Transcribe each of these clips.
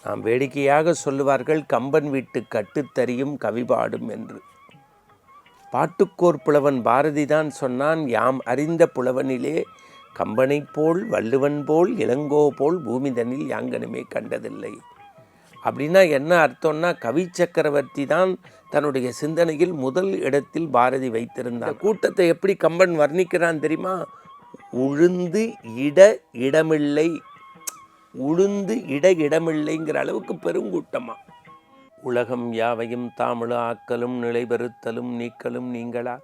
நாம் வேடிக்கையாக சொல்லுவார்கள், கம்பன் வீட்டு கட்டுத்தறியும் கவிபாடும் என்று. பாட்டுக்கோர் புலவன் பாரதிதான் சொன்னான், யாம் அறிந்த புலவனிலே கம்பனைப் போல் வள்ளுவன் போல் இளங்கோ போல் பூமிதனில் யாங்கனுமே கண்டதில்லை. அப்படின்னா என்ன அர்த்தம்னா, கவி சக்கரவர்த்தி தான் தன்னுடைய சிந்தனையில் முதல் இடத்தில் பாரதி வைத்திருந்தார். கூட்டத்தை எப்படி கம்பன் வர்ணிக்கிறான் தெரியுமா? உழுந்து இடமில்லை, உழுந்து இடமில்லைங்கிற அளவுக்கு பெருங்கூட்டமா. உலகம் யாவையும் தாமிழ ஆக்கலும் நிலைபெறுத்தலும் நீக்கலும் நீங்களா,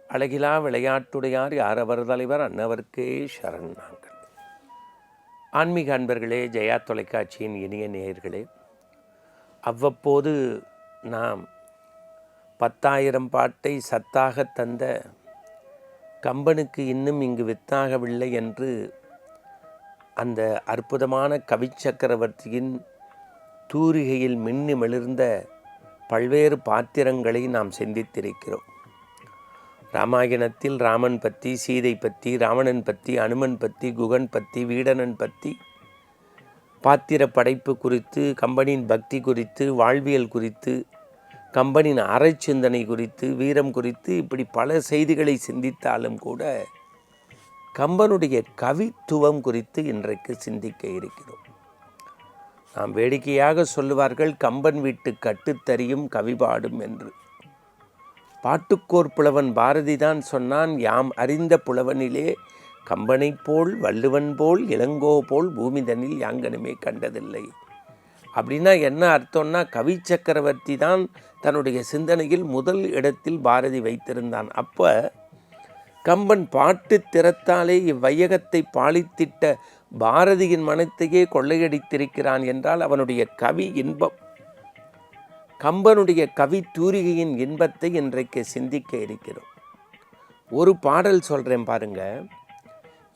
அழகிலா விளையாட்டுடையார் யாரவர் தலைவர் அன்னவர்க்கே சரண் நாங்கள். ஆன்மீக அன்பர்களே, ஜெயா தொலைக்காட்சியின் இனிய நேயர்களே, அவ்வப்போது நாம் 10,000 பாட்டை சத்தாக தந்த கம்பனுக்கு இன்னும் இங்கு வித்தாகவில்லை என்று அந்த அற்புதமான கவி சக்கரவர்த்தியின் தூரிகையில் மின்னி மெளிர்ந்த பல்வேறு பாத்திரங்களை நாம் சிந்தித்திருக்கிறோம். ராமாயணத்தில் ராமன் பற்றி, சீதை பற்றி, ராவணன் பற்றி, அனுமன் பற்றி, குகன் பற்றி, வீடனன் பற்றி, பாத்திர படைப்பு குறித்து, கம்பனின் பக்தி குறித்து, வாழ்வியல் குறித்து, கம்பனின் அறச்சிந்தனை குறித்து, வீரம் குறித்து, இப்படி பல செய்திகளை சிந்தித்தாலும் கூட கம்பனுடைய கவித்துவம் குறித்து இன்றைக்கு சிந்திக்க இருக்கிறோம். நாம் வேடிக்கையாக சொல்லுவார்கள், கம்பன் வீட்டு கட்டுத்தறியும் கவிபாடும் என்று. பாட்டுக்கோர் புலவன் பாரதிதான் சொன்னான், யாம் அறிந்த புலவனிலே கம்பனைப் போல் வள்ளுவன் போல் இளங்கோ போல் பூமிதனில் யாங்கனுமே கண்டதில்லை. அப்படின்னா என்ன அர்த்தம்னா, கவி சக்கரவர்த்தி தான் தன்னுடைய சிந்தனையில் முதல் இடத்தில் பாரதி வைத்திருந்தான். அப்போ கம்பன் பாட்டு திறத்தாலே இவ்வையகத்தை பாலித்திட்ட பாரதியின் மனத்தையே கொள்ளையடித்திருக்கிறான் என்றால் அவனுடைய கவி இன்பம், கம்பனுடைய கவி தூரிகையின் இன்பத்தை இன்றைக்கு சிந்திக்க இருக்கிறோம். ஒரு பாடல் சொல்கிறேன் பாருங்க.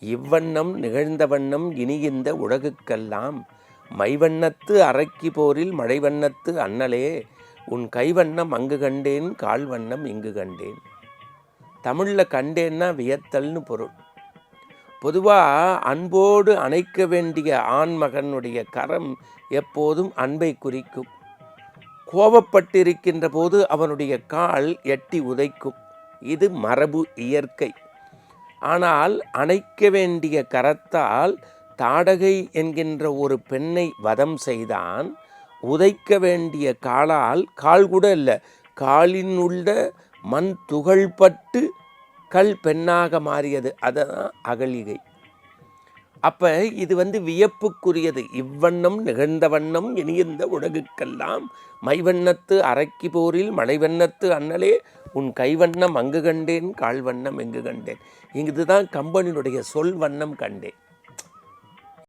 இவ்வண்ணம் நிகழ்ந்த வண்ணம் இனி இந்த உலகுக்கெல்லாம் மைவண்ணத்து அரக்கி போரில் மழைவண்ணத்து அண்ணலே உன் கைவண்ணம் அங்கு கண்டேன் கால் வண்ணம் இங்கு கண்டேன். தமிழில் கண்டேன்னா வியத்தல்னு பொருள். பொதுவாக அன்போடு அணைக்க வேண்டிய ஆண்மகனுடைய கரம் எப்போதும் அன்பை குறிக்கும். கோபப்பட்டிருக்கின்ற போது அவனுடைய கால் எட்டி உதைக்கும். இது மரபு, இயற்கை. ஆனால் அணைக்க வேண்டிய கரத்தால் தாடகை என்கின்ற ஒரு பெண்ணை வதம் செய்தான். உதைக்க வேண்டிய காலால், கால் கூட இல்லை, காலின் உள்ள மண் துகள்பட்டு கல் பெண்ணாக மாறியது. அதுதான் அகலிகை. அப்போ இது வியப்புக்குரியது. இவ்வண்ணம் நிகழ்ந்த வண்ணம் இனிந்த உலகுக்கெல்லாம் மைவண்ணத்து அரக்கி போரில் மழைவண்ணத்து அண்ணலே உன் கைவண்ணம் அங்கு கண்டேன் கால் வண்ணம் எங்கு கண்டேன். இதுதான் கம்பனினுடைய சொல் வண்ணம் கண்டேன்.